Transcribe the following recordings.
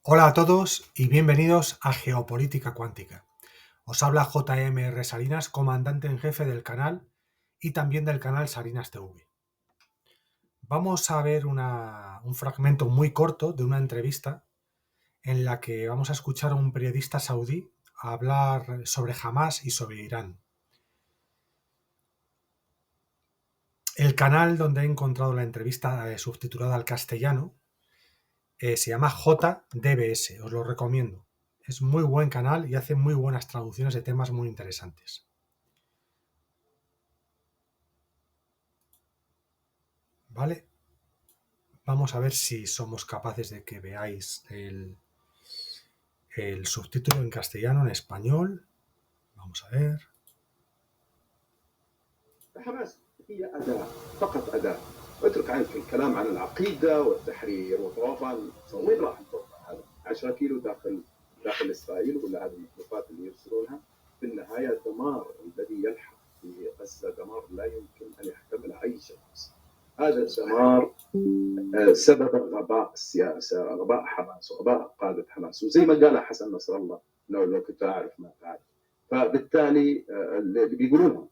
Hola a todos y bienvenidos a Geopolítica Cuántica. Os habla JMR Salinas, comandante en jefe del canal y también del canal Salinas TV. Vamos a ver un fragmento muy corto de una entrevista en la que vamos a escuchar a un periodista saudí hablar sobre Hamás y sobre Irán. El canal donde he encontrado la entrevista subtitulada al castellano se llama JDBS, os lo recomiendo. Es muy buen canal y hace muy buenas traducciones de temas muy interesantes. ¿Vale? Vamos a ver si somos capaces de que veáis el subtítulo en castellano, en español. Vamos a ver. حماس هي أداة، فقط أداة. اترك عنك الكلام عن العقيدة والتحرير وطوفان. وين راح الطوفان هذا؟ 10 كيلو داخل إسرائيل ولا هذه المخلوقات اللي يرسلونها؟ في النهاية الدمار الذي يلحق في غزة دمار لا يمكن أن يحتمله أي شخص. هذا الدمار سبب غباء السياسة، غباء حماس وغباء قادة حماس، وزي ما قال حسن نصر الله لو كنت أعرف ما تعرف. فبالتالي اللي بيقولونها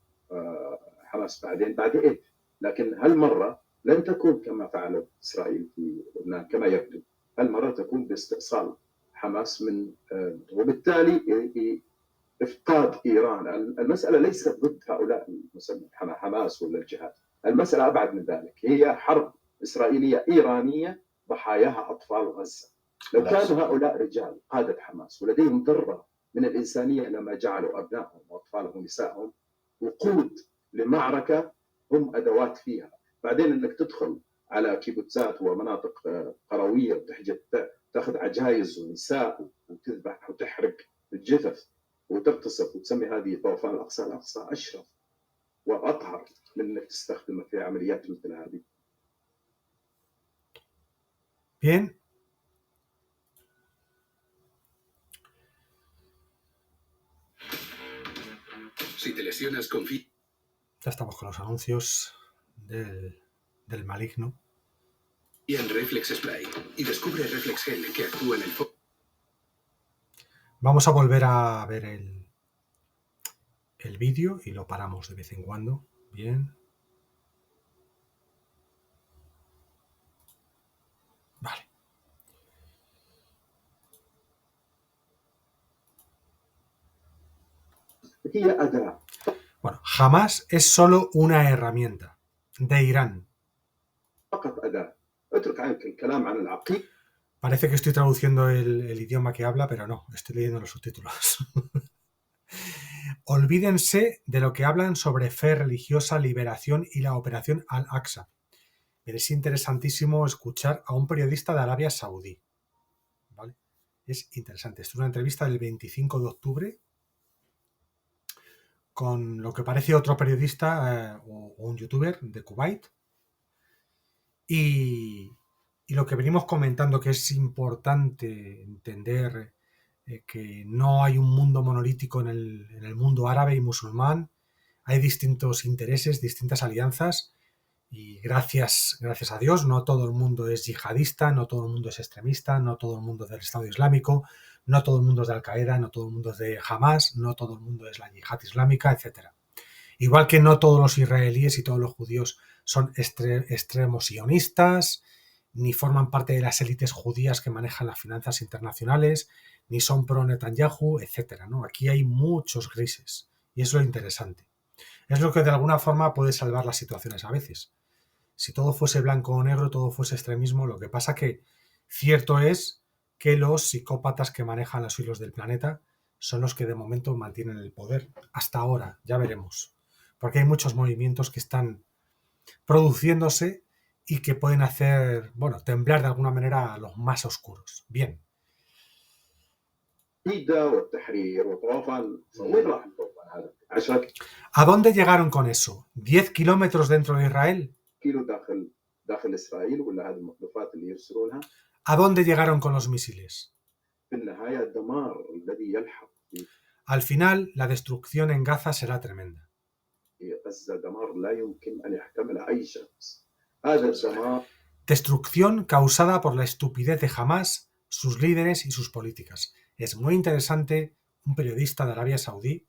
حماس بعدين إيه؟ لكن هالمرة لن تكون كما فعلت إسرائيل في لبنان كما يبدو. هالمرة تكون باستئصال حماس من وبالتالي إفقاد إيران. المسألة ليست ضد هؤلاء المسمى حماس ولا الجهاد، المسألة أبعد من ذلك، هي حرب إسرائيلية إيرانية ضحاياها أطفال غزة. لو كانوا هؤلاء رجال قادة حماس ولديهم ذرة من الإنسانية لما جعلوا أبنائهم وأطفالهم ونسائهم وقود لمعركة هم أدوات فيها. بعدين أنك تدخل على كيبوتزات ومناطق قروية وتحجب تأخذ عجائز ونساء وتذبح وتحرق الجثث وتغتصب وتسمي هذه طوفان الأقصى. الأقصى أشرف وأطهر من أنك تستخدمه في عمليات مثل هذه. Bien. Si te lesionas, confía. Ya estamos con los anuncios del maligno. Y en Reflex Spray. Y descubre Reflex Gel que actúa en el foco. Vamos a volver a ver el vídeo y lo paramos de vez en cuando. Bien. Vale. Bueno, Hamás es solo una herramienta de Irán. Parece que estoy traduciendo el idioma que habla, pero no, estoy leyendo los subtítulos. Olvídense de lo que hablan sobre fe religiosa, liberación y la operación Al-Aqsa. Es interesantísimo escuchar a un periodista de Arabia Saudí. ¿Vale? Es interesante. Esto es una entrevista del 25 de octubre con lo que parece otro periodista o un youtuber de Kuwait. Y lo que venimos comentando, que es importante entender que no hay un mundo monolítico en el mundo árabe y musulmán. Hay distintos intereses, distintas alianzas y gracias a Dios no todo el mundo es yihadista, no todo el mundo es extremista, no todo el mundo es del Estado Islámico, no todo el mundo es de Al-Qaeda, no todo el mundo es de Hamas, no todo el mundo es la yihad islámica, etc. Igual que no todos los israelíes y todos los judíos son extremos sionistas, ni forman parte de las élites judías que manejan las finanzas internacionales, ni son pro Netanyahu, etc. ¿no? Aquí hay muchos grises y es lo interesante. Es lo que de alguna forma puede salvar las situaciones a veces. Si todo fuese blanco o negro, todo fuese extremismo, lo que pasa que cierto es que los psicópatas que manejan los hilos del planeta son los que de momento mantienen el poder. Hasta ahora, ya veremos. Porque hay muchos movimientos que están produciéndose y que pueden hacer, bueno, temblar de alguna manera a los más oscuros. Bien. ¿A dónde llegaron con eso? ¿10 kilómetros dentro de Israel? ¿A dónde llegaron con los misiles? Al final, la destrucción en Gaza será tremenda. Destrucción causada por la estupidez de Hamás sus líderes y sus políticas. Es muy interesante un periodista de Arabia Saudí,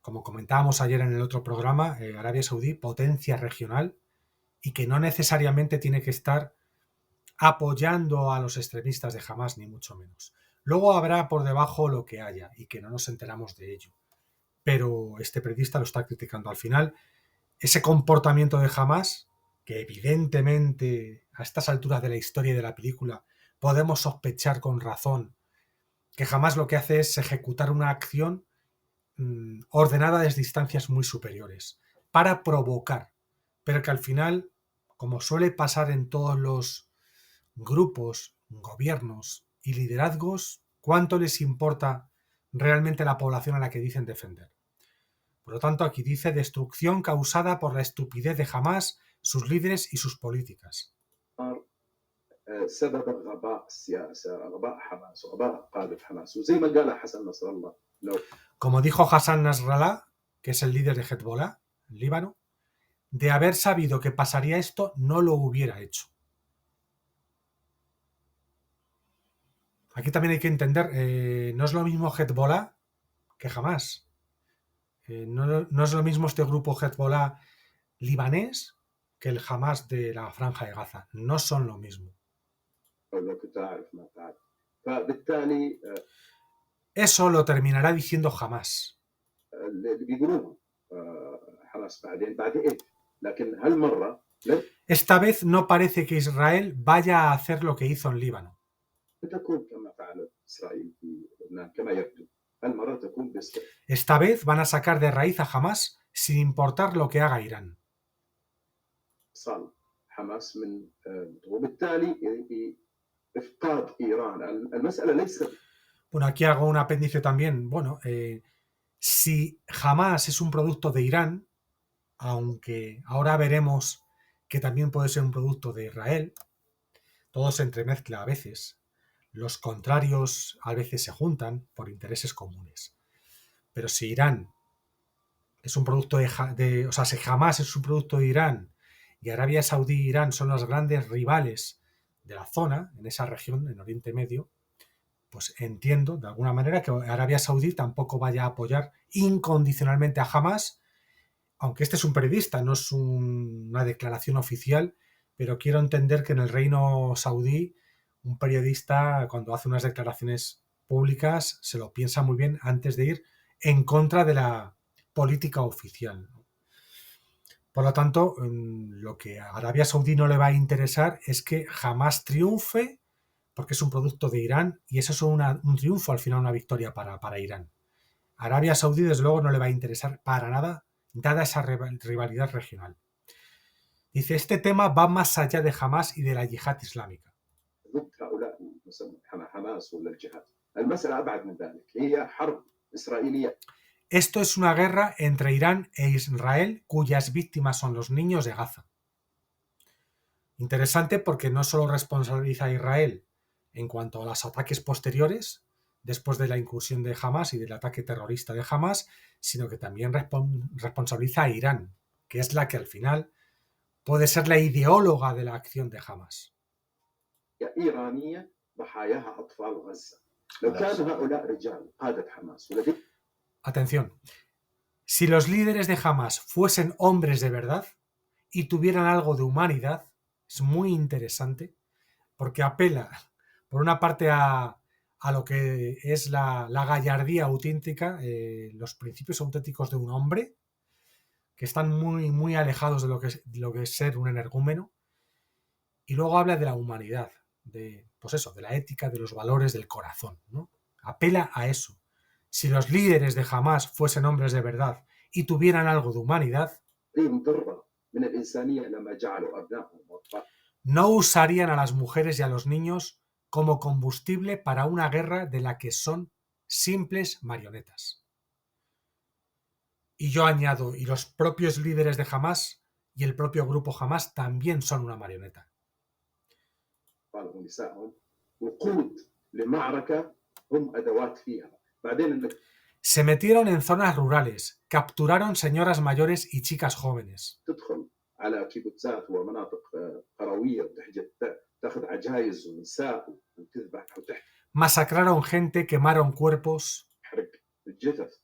como comentábamos ayer en el otro programa, Arabia Saudí, potencia regional, y que no necesariamente tiene que estar apoyando a los extremistas de Hamás, ni mucho menos. Luego habrá por debajo lo que haya y que no nos enteramos de ello. Pero este periodista lo está criticando. Al final, ese comportamiento de Hamás, que evidentemente a estas alturas de la historia y de la película podemos sospechar con razón que Hamás lo que hace es ejecutar una acción ordenada desde distancias muy superiores para provocar, pero que al final, como suele pasar en todos los grupos, gobiernos y liderazgos, ¿cuánto les importa realmente la población a la que dicen defender? Por lo tanto, aquí dice destrucción causada por la estupidez de Hamás, sus líderes y sus políticas. سبب غباء السياسة، غباء حماس وغباء قادة حماس، وزي ما قال حسن نصر الله لو Como dijo Hassan Nasrallah, que es el líder de Hezbollah, en Líbano, de haber sabido que pasaría esto, no lo hubiera hecho. Aquí también hay que entender, no es lo mismo Hezbollah que Hamás. No es lo mismo este grupo Hezbollah libanés que el Hamás de la Franja de Gaza. No son lo mismo. لو كنت أعرف ما تعرف، فبالتالي Eso lo terminará diciendo Hamás. اللي بيقولوه حماس بعدين لكن هالمرة Esta vez no parece que Israel vaya a hacer lo que hizo en Líbano. تكون كما فعلت إسرائيل في لبنان كما يبدو. هالمرة تكون Esta vez van a sacar de raíz a Hamás sin importar lo que haga Irán. صال حماس من وبالتالي إفقاد إيران المسألة ليست. Bueno, aquí hago un apéndice también. Bueno, si Hamás es un producto de Irán, aunque ahora veremos que también puede ser un producto de Israel, todo se entremezcla a veces. Los contrarios a veces se juntan por intereses comunes. Pero si Irán es un producto o sea, si Hamás es un producto de Irán y Arabia Saudí e Irán son los grandes rivales de la zona, en esa región, en Oriente Medio, pues entiendo de alguna manera que Arabia Saudí tampoco vaya a apoyar incondicionalmente a Hamás, aunque este es un periodista, no es una declaración oficial, pero quiero entender que en el reino saudí un periodista cuando hace unas declaraciones públicas se lo piensa muy bien antes de ir en contra de la política oficial. Por lo tanto, lo que a Arabia Saudí no le va a interesar es que Hamás triunfe porque es un producto de Irán y eso es un triunfo, al final una victoria para Irán. A Arabia Saudí, desde luego, no le va a interesar para nada, dada esa rivalidad regional. Dice, este tema va más allá de Hamás y de la yihad islámica. Esto es una guerra entre Irán e Israel, cuyas víctimas son los niños de Gaza. Interesante porque no solo responsabiliza a Israel en cuanto a los ataques posteriores, después de la incursión de Hamás y del ataque terrorista de Hamás, sino que también responsabiliza a Irán, que es la que al final puede ser la ideóloga de la acción de Hamás. Atención, si los líderes de Hamás fuesen hombres de verdad y tuvieran algo de humanidad, es muy interesante porque apela, por una parte, a lo que es la gallardía auténtica, los principios auténticos de un hombre, que están muy, muy alejados de lo que es ser un energúmeno, y luego habla de la humanidad, pues eso, de la ética, de los valores del corazón, ¿no? Apela a eso. Si los líderes de Hamás fuesen hombres de verdad y tuvieran algo de humanidad, no usarían a las mujeres y a los niños como combustible para una guerra de la que son simples marionetas. Y yo añado, y los propios líderes de Hamás y el propio grupo Hamás también son una marioneta. Se metieron en zonas rurales, capturaron señoras mayores y chicas jóvenes. وتذبح masacraron gente, quemaron cuerpos, وتحرق الجثث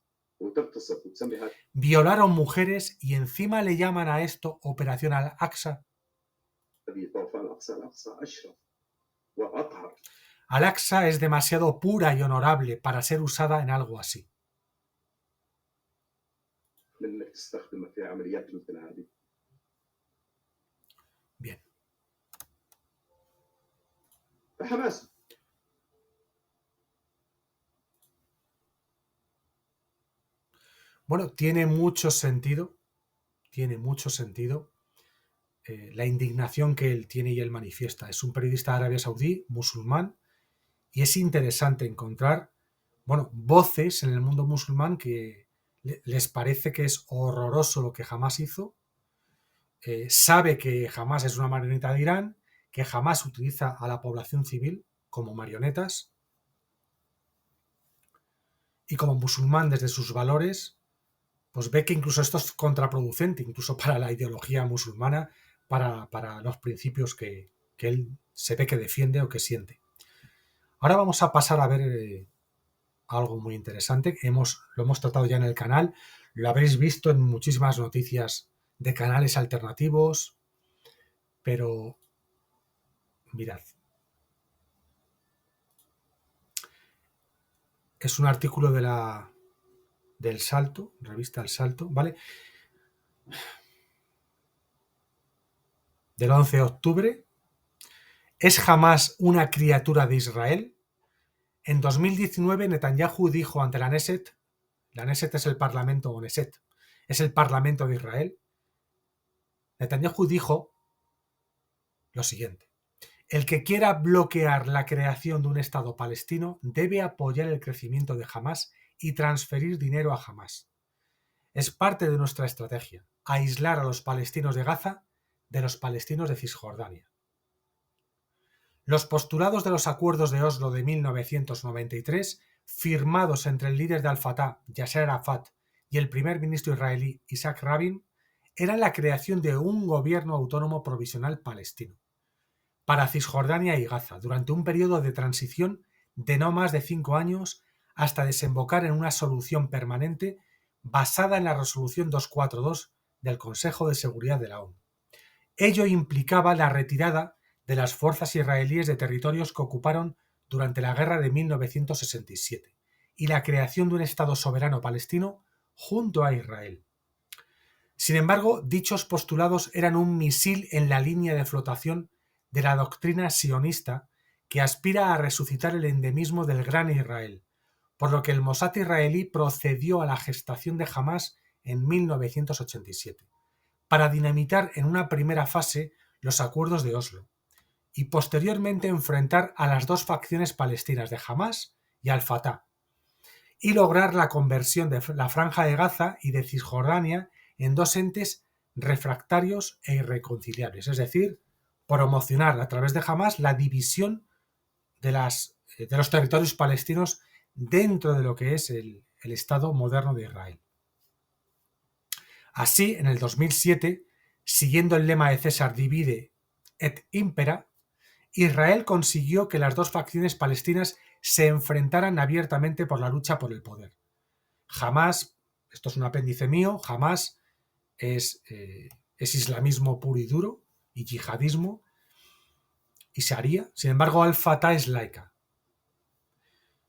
وتغتصب وتسمي هذا violaron mujeres y encima le llaman a esto Operación Al-Aqsa. طوفان الأقصى أشرف وأطهر. Al-Aqsa es demasiado pura y honorable para ser usada en algo así. من إنك تستخدمها في عمليات مثل هذه. Bien. فحماس Bueno, tiene mucho sentido la indignación que él tiene y él manifiesta. Es un periodista de Arabia Saudí, musulmán, y es interesante encontrar, bueno, voces en el mundo musulmán que les parece que es horroroso lo que Hamás hizo, sabe que Hamás es una marioneta de Irán, que Hamás utiliza a la población civil como marionetas, y como musulmán desde sus valores, pues ve que incluso esto es contraproducente, incluso para la ideología musulmana, para los principios que él se ve que defiende o que siente. Ahora vamos a pasar a ver algo muy interesante. Lo hemos tratado ya en el canal, lo habréis visto en muchísimas noticias de canales alternativos, pero mirad. Es un artículo del Salto, revista El Salto, ¿vale? Del 11 de octubre. ¿Es Hamás una criatura de Israel? En 2019 Netanyahu dijo ante la Knesset es el Parlamento, o Knesset, es el Parlamento de Israel. Netanyahu dijo lo siguiente: el que quiera bloquear la creación de un Estado palestino debe apoyar el crecimiento de Hamás y transferir dinero a Hamás. Es parte de nuestra estrategia, aislar a los palestinos de Gaza de los palestinos de Cisjordania. Los postulados de los acuerdos de Oslo de 1993, firmados entre el líder de Al-Fatah, Yasser Arafat, y el primer ministro israelí, Isaac Rabin, eran la creación de un gobierno autónomo provisional palestino para Cisjordania y Gaza durante un periodo de transición de no más de 5 años hasta desembocar en una solución permanente basada en la resolución 242 del Consejo de Seguridad de la ONU. Ello implicaba la retirada de las fuerzas israelíes de territorios que ocuparon durante la guerra de 1967 y la creación de un Estado soberano palestino junto a Israel. Sin embargo, dichos postulados eran un misil en la línea de flotación de la doctrina sionista que aspira a resucitar el endemismo del Gran Israel, por lo que el Mossad israelí procedió a la gestación de Hamás en 1987, para dinamitar en una primera fase los acuerdos de Oslo, y posteriormente enfrentar a las dos facciones palestinas de Hamás y Al-Fatah, y lograr la conversión de la Franja de Gaza y de Cisjordania en dos entes refractarios e irreconciliables, es decir, promocionar a través de Hamás la división de los territorios palestinos dentro de lo que es el Estado moderno de Israel. Así, en el 2007, siguiendo el lema de César divide et impera, Israel consiguió que las dos facciones palestinas se enfrentaran abiertamente por la lucha por el poder. Hamás, esto es un apéndice mío, Hamás es islamismo puro y duro y yihadismo y sharia. Sin embargo, Al-Fatah es laica.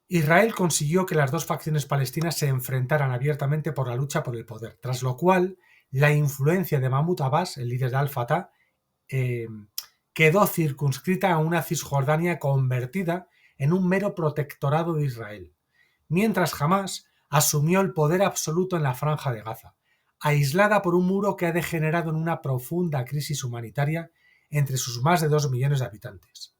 Israel consiguió que las dos facciones palestinas se enfrentaran abiertamente por la lucha por el poder, tras lo cual la influencia de Mahmoud Abbas, el líder de Al-Fatah, quedó circunscrita a una Cisjordania convertida en un mero protectorado de Israel, mientras Hamás asumió el poder absoluto en la Franja de Gaza, aislada por un muro que ha degenerado en una profunda crisis humanitaria entre sus más de 2 millones de habitantes,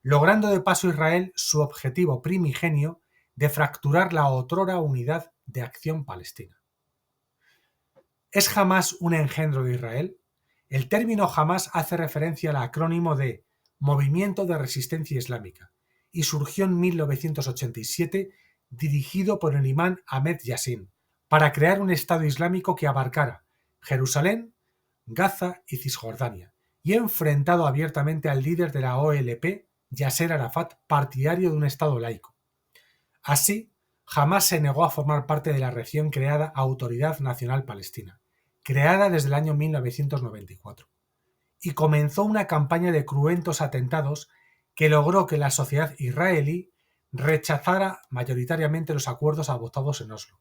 logrando de paso Israel su objetivo primigenio de fracturar la otrora unidad de acción palestina. ¿Es Hamás un engendro de Israel? El término Hamás hace referencia al acrónimo de Movimiento de Resistencia Islámica y surgió en 1987 dirigido por el imán Ahmed Yassin para crear un Estado islámico que abarcara Jerusalén, Gaza y Cisjordania, y enfrentado abiertamente al líder de la OLP, Yasser Arafat, partidario de un Estado laico. Así, Hamás se negó a formar parte de la recién creada Autoridad Nacional Palestina, creada desde el año 1994, y comenzó una campaña de cruentos atentados que logró que la sociedad israelí rechazara mayoritariamente los acuerdos adoptados en Oslo.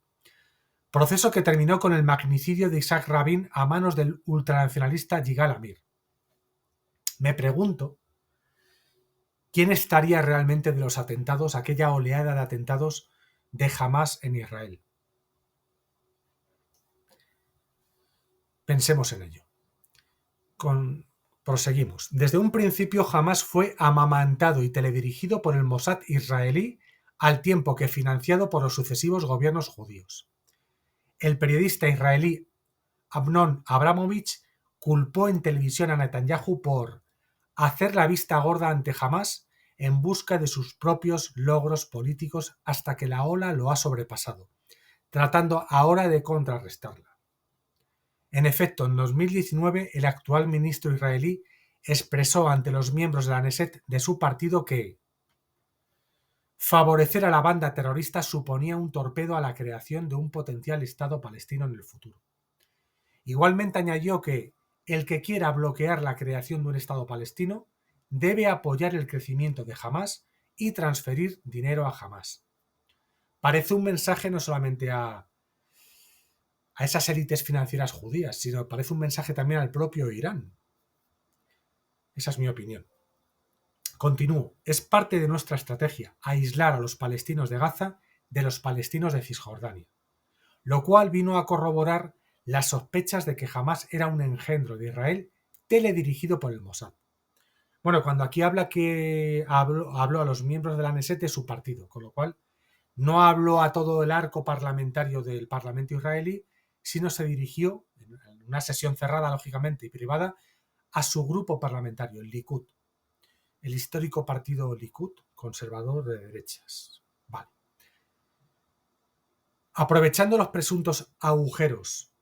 Proceso que terminó con el magnicidio de Isaac Rabin a manos del ultranacionalista Yigal Amir. Me pregunto, ¿quién estaría realmente de los atentados, aquella oleada de atentados de Hamás en Israel? Pensemos en ello. Proseguimos. Desde un principio Hamás fue amamantado y teledirigido por el Mossad israelí, al tiempo que financiado por los sucesivos gobiernos judíos. El periodista israelí Amnon Abramovich culpó en televisión a Netanyahu por hacer la vista gorda ante Hamás en busca de sus propios logros políticos hasta que la ola lo ha sobrepasado, tratando ahora de contrarrestarla. En efecto, en 2019 el actual ministro israelí expresó ante los miembros de la Knesset de su partido que favorecer a la banda terrorista suponía un torpedo a la creación de un potencial Estado palestino en el futuro. Igualmente añadió que el que quiera bloquear la creación de un Estado palestino debe apoyar el crecimiento de Hamás y transferir dinero a Hamás. Parece un mensaje no solamente a esas élites financieras judías, sino parece un mensaje también al propio Irán. Esa es mi opinión. Continúo. Es parte de nuestra estrategia aislar a los palestinos de Gaza de los palestinos de Cisjordania, lo cual vino a corroborar las sospechas de que Hamás era un engendro de Israel teledirigido por el Mossad. Bueno, cuando aquí habla que habló a los miembros de la Knesset de su partido, con lo cual no habló a todo el arco parlamentario del Parlamento israelí, sino se dirigió, en una sesión cerrada, lógicamente, y privada, a su grupo parlamentario, el Likud, el histórico partido Likud, conservador de derechas. Vale. Aprovechando los presuntos agujeros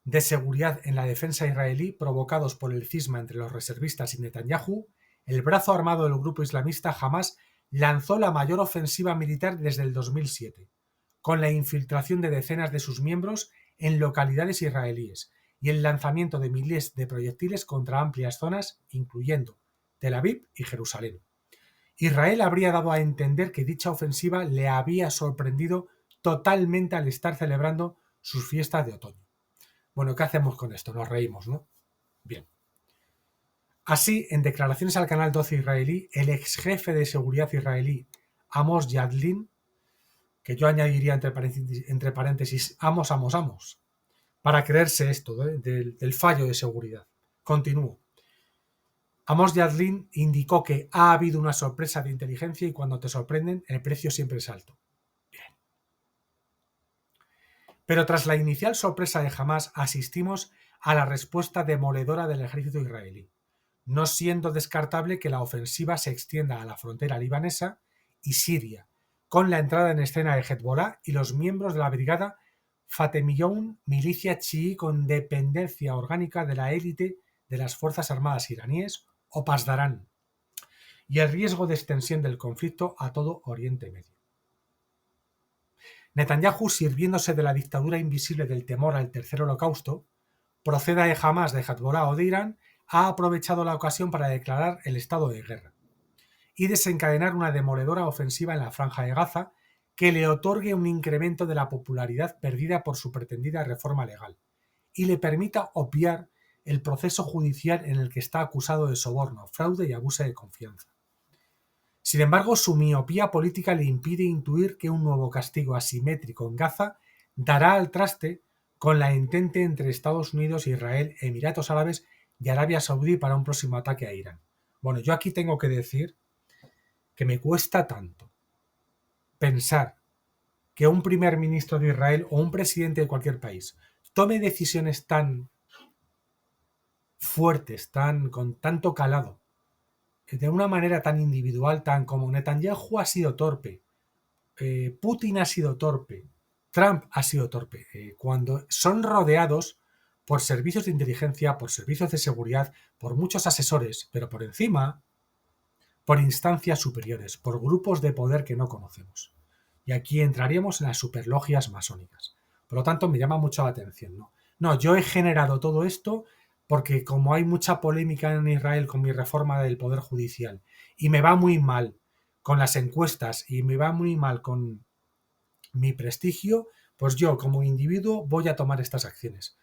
de seguridad en la defensa israelí provocados por el cisma entre los reservistas y Netanyahu, el brazo armado del grupo islamista Hamás lanzó la mayor ofensiva militar desde el 2007, con la infiltración de decenas de sus miembros en localidades israelíes y el lanzamiento de miles de proyectiles contra amplias zonas, incluyendo Tel Aviv y Jerusalén. Israel habría dado a entender que dicha ofensiva le había sorprendido totalmente al estar celebrando sus fiestas de otoño. Bueno, ¿qué hacemos con esto? Nos reímos, ¿no? Bien. Así, en declaraciones al Canal 12 israelí, el ex jefe de seguridad israelí, Amos Yadlin, que yo añadiría entre paréntesis, Amos, para creerse esto del fallo de seguridad. Continúo. Amos Yadlin indicó que ha habido una sorpresa de inteligencia y cuando te sorprenden, el precio siempre es alto. Bien. Pero tras la inicial sorpresa de Hamás, asistimos a la respuesta demoledora del ejército israelí, no siendo descartable que la ofensiva se extienda a la frontera libanesa y Siria, con la entrada en escena de Hezbollah y los miembros de la brigada Fatemiyoun, milicia chií con dependencia orgánica de la élite de las Fuerzas Armadas iraníes, o Pasdarán, y el riesgo de extensión del conflicto a todo Oriente Medio. Netanyahu, sirviéndose de la dictadura invisible del temor al tercer holocausto, proceda de Hamás, de Hezbollah o de Irán, ha aprovechado la ocasión para declarar el estado de guerra y desencadenar una demoledora ofensiva en la Franja de Gaza que le otorgue un incremento de la popularidad perdida por su pretendida reforma legal y le permita obviar el proceso judicial en el que está acusado de soborno, fraude y abuso de confianza. Sin embargo, su miopía política le impide intuir que un nuevo castigo asimétrico en Gaza dará al traste con la entente entre Estados Unidos, Israel, Emiratos Árabes y Arabia Saudí para un próximo ataque a Irán. Bueno, yo aquí tengo que decir que me cuesta tanto pensar que un primer ministro de Israel o un presidente de cualquier país tome decisiones tan fuertes, con tanto calado, de una manera tan individual, tan como Netanyahu ha sido torpe, Putin ha sido torpe, Trump ha sido torpe, cuando son rodeados por servicios de inteligencia, por servicios de seguridad, por muchos asesores, pero por encima por instancias superiores, por grupos de poder que no conocemos. Y aquí entraríamos en las superlogias masónicas. Por lo tanto, me llama mucho la atención, ¿no? No, yo he generado todo esto porque como hay mucha polémica en Israel con mi reforma del Poder Judicial y me va muy mal con las encuestas y me va muy mal con mi prestigio, pues yo como individuo voy a tomar estas acciones.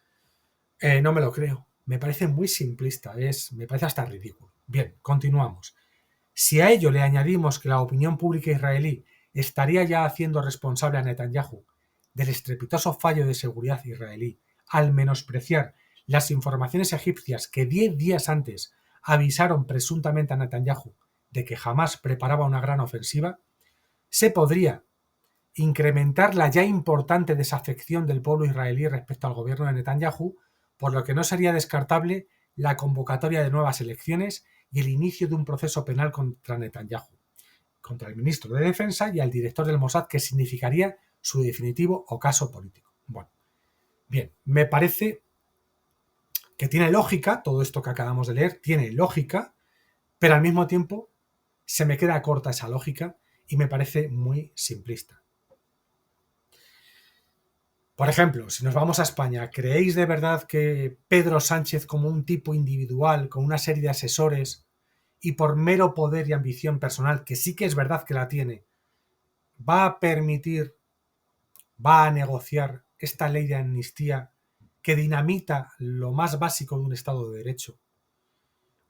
No me lo creo. Me parece muy simplista, me parece hasta ridículo. Bien, continuamos. Si a ello le añadimos que la opinión pública israelí estaría ya haciendo responsable a Netanyahu del estrepitoso fallo de seguridad israelí al menospreciar las informaciones egipcias que 10 días antes avisaron presuntamente a Netanyahu de que jamás preparaba una gran ofensiva, se podría incrementar la ya importante desafección del pueblo israelí respecto al gobierno de Netanyahu, por lo que no sería descartable la convocatoria de nuevas elecciones y el inicio de un proceso penal contra Netanyahu, contra el ministro de Defensa y al director del Mossad, que significaría su definitivo ocaso político. Bueno, bien, me parece que tiene lógica, todo esto que acabamos de leer tiene lógica, pero al mismo tiempo se me queda corta esa lógica y me parece muy simplista. Por ejemplo, si nos vamos a España, ¿creéis de verdad que Pedro Sánchez, como un tipo individual, con una serie de asesores y por mero poder y ambición personal, que sí que es verdad que la tiene, va a permitir, va a negociar esta ley de amnistía que dinamita lo más básico de un Estado de Derecho?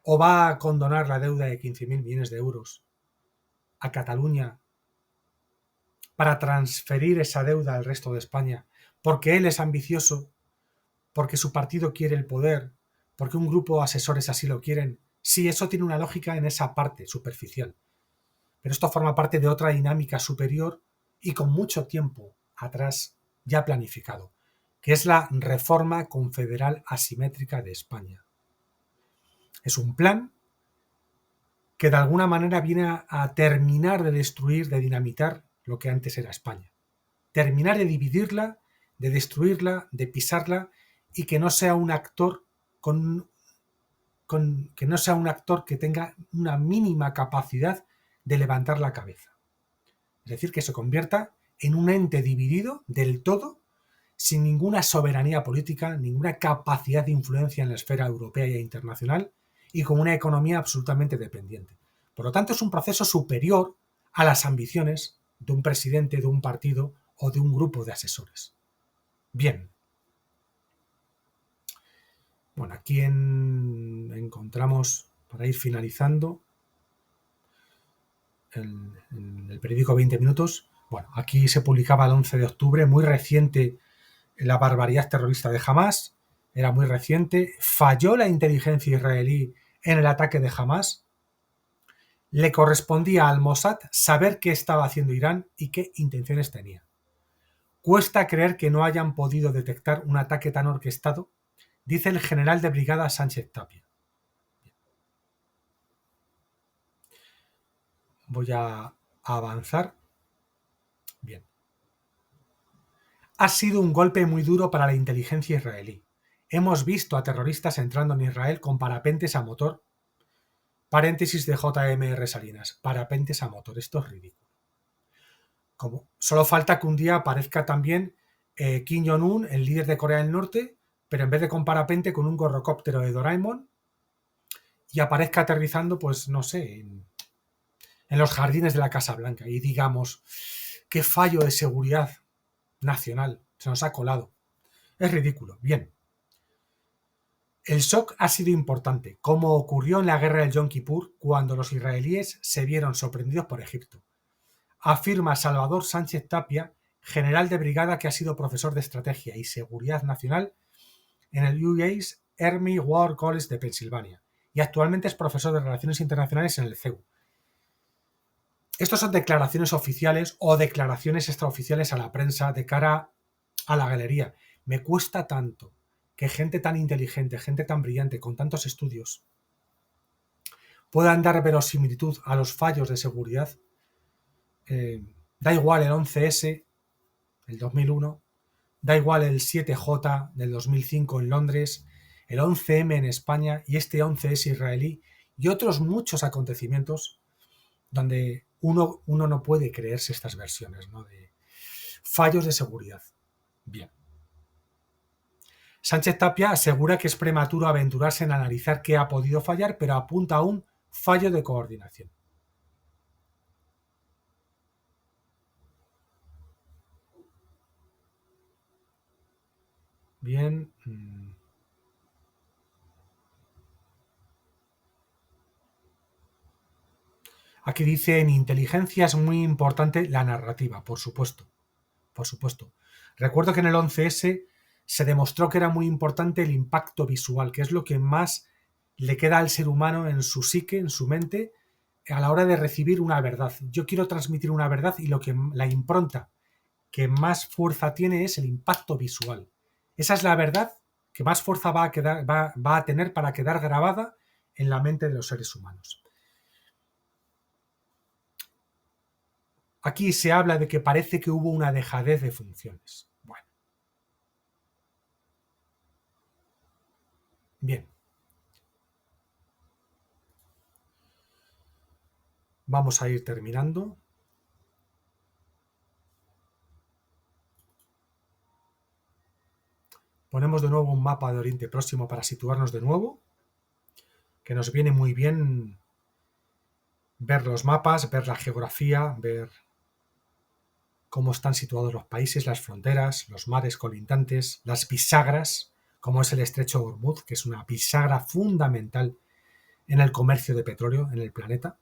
¿O va a condonar la deuda de 15.000 millones de euros a Cataluña para transferir esa deuda al resto de España? Porque él es ambicioso, porque su partido quiere el poder, porque un grupo de asesores así lo quieren. Sí, eso tiene una lógica en esa parte superficial. Pero esto forma parte de otra dinámica superior y con mucho tiempo atrás ya planificado, que es la reforma confederal asimétrica de España. Es un plan que de alguna manera viene a terminar de destruir, de dinamitar lo que antes era España. Terminar de dividirla, de destruirla, de pisarla y que no sea un actor que no sea un actor que tenga una mínima capacidad de levantar la cabeza. Es decir, que se convierta en un ente dividido del todo, sin ninguna soberanía política, ninguna capacidad de influencia en la esfera europea e internacional y con una economía absolutamente dependiente. Por lo tanto, es un proceso superior a las ambiciones de un presidente, de un partido o de un grupo de asesores. Bien. Bueno, aquí encontramos, para ir finalizando, en el periódico 20 Minutos, bueno, aquí se publicaba el 11 de octubre, muy reciente, la barbaridad terrorista de Hamás, era muy reciente, falló la inteligencia israelí en el ataque de Hamás, le correspondía al Mossad saber qué estaba haciendo Irán y qué intenciones tenía. Cuesta creer que no hayan podido detectar un ataque tan orquestado, dice el general de brigada Sánchez Tapia. Voy a avanzar. Bien. Ha sido un golpe muy duro para la inteligencia israelí. Hemos visto a terroristas entrando en Israel con parapentes a motor. Paréntesis de JMR Salinas. Parapentes a motor. Esto es ridículo. Como solo falta que un día aparezca también Kim Jong-un, el líder de Corea del Norte, pero en vez de con parapente, con un gorrocóptero de Doraemon, y aparezca aterrizando, pues no sé, en los jardines de la Casa Blanca y digamos, qué fallo de seguridad nacional se nos ha colado. Es ridículo. Bien. El shock ha sido importante, como ocurrió en la guerra del Yom Kippur cuando los israelíes se vieron sorprendidos por Egipto. Afirma Salvador Sánchez Tapia, general de brigada que ha sido profesor de Estrategia y Seguridad Nacional en el U.S. Army War College de Pensilvania y actualmente es profesor de Relaciones Internacionales en el CEU. Estos son declaraciones oficiales o declaraciones extraoficiales a la prensa de cara a la galería. Me cuesta tanto que gente tan inteligente, gente tan brillante, con tantos estudios, puedan dar verosimilitud a los fallos de seguridad. Da igual el 11S, el 2001, da igual el 7J del 2005 en Londres, el 11M en España y este 11S israelí y otros muchos acontecimientos donde uno no puede creerse estas versiones, ¿no? De fallos de seguridad. Bien. Sánchez Tapia asegura que es prematuro aventurarse en analizar qué ha podido fallar, pero apunta a un fallo de coordinación. Bien. Aquí dice, en inteligencia es muy importante la narrativa, por supuesto. Por supuesto. Recuerdo que en el 11S se demostró que era muy importante el impacto visual, que es lo que más le queda al ser humano en su psique, en su mente, a la hora de recibir una verdad. Yo quiero transmitir una verdad y lo que la impronta que más fuerza tiene es el impacto visual. Esa es la verdad que más fuerza va a tener para quedar grabada en la mente de los seres humanos. Aquí se habla de que parece que hubo una dejadez de funciones. Bueno. Bien. Vamos a ir terminando. Ponemos de nuevo un mapa de Oriente Próximo para situarnos de nuevo, que nos viene muy bien ver los mapas, ver la geografía, ver cómo están situados los países, las fronteras, los mares colindantes, las bisagras, como es el Estrecho de Hormuz, que es una bisagra fundamental en el comercio de petróleo en el planeta.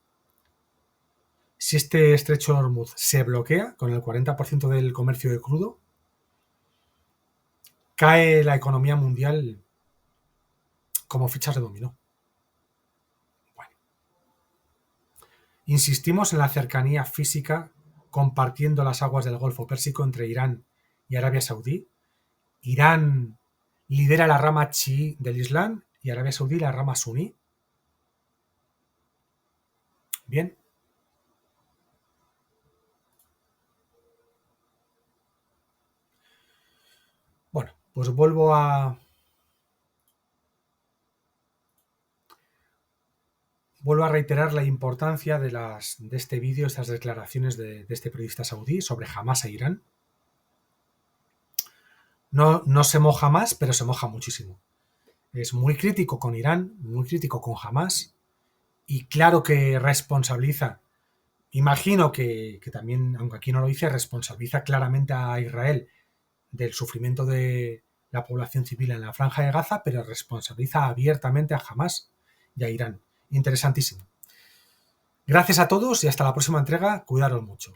Si este Estrecho de Hormuz se bloquea con el 40% del comercio de crudo, cae la economía mundial como fichas de dominó. Bueno. Insistimos en la cercanía física compartiendo las aguas del Golfo Pérsico entre Irán y Arabia Saudí. Irán lidera la rama chií del Islam y Arabia Saudí la rama suní. Bien. Bueno, pues vuelvo a reiterar la importancia de este vídeo, estas declaraciones de este periodista saudí sobre Hamás e Irán. No se moja más, pero se moja muchísimo. Es muy crítico con Irán, muy crítico con Hamás, y claro que responsabiliza, imagino que también, aunque aquí no lo dice, responsabiliza claramente a Israel del sufrimiento de la población civil en la Franja de Gaza, pero responsabiliza abiertamente a Hamás y a Irán. Interesantísimo. Gracias a todos y hasta la próxima entrega. Cuidaros mucho.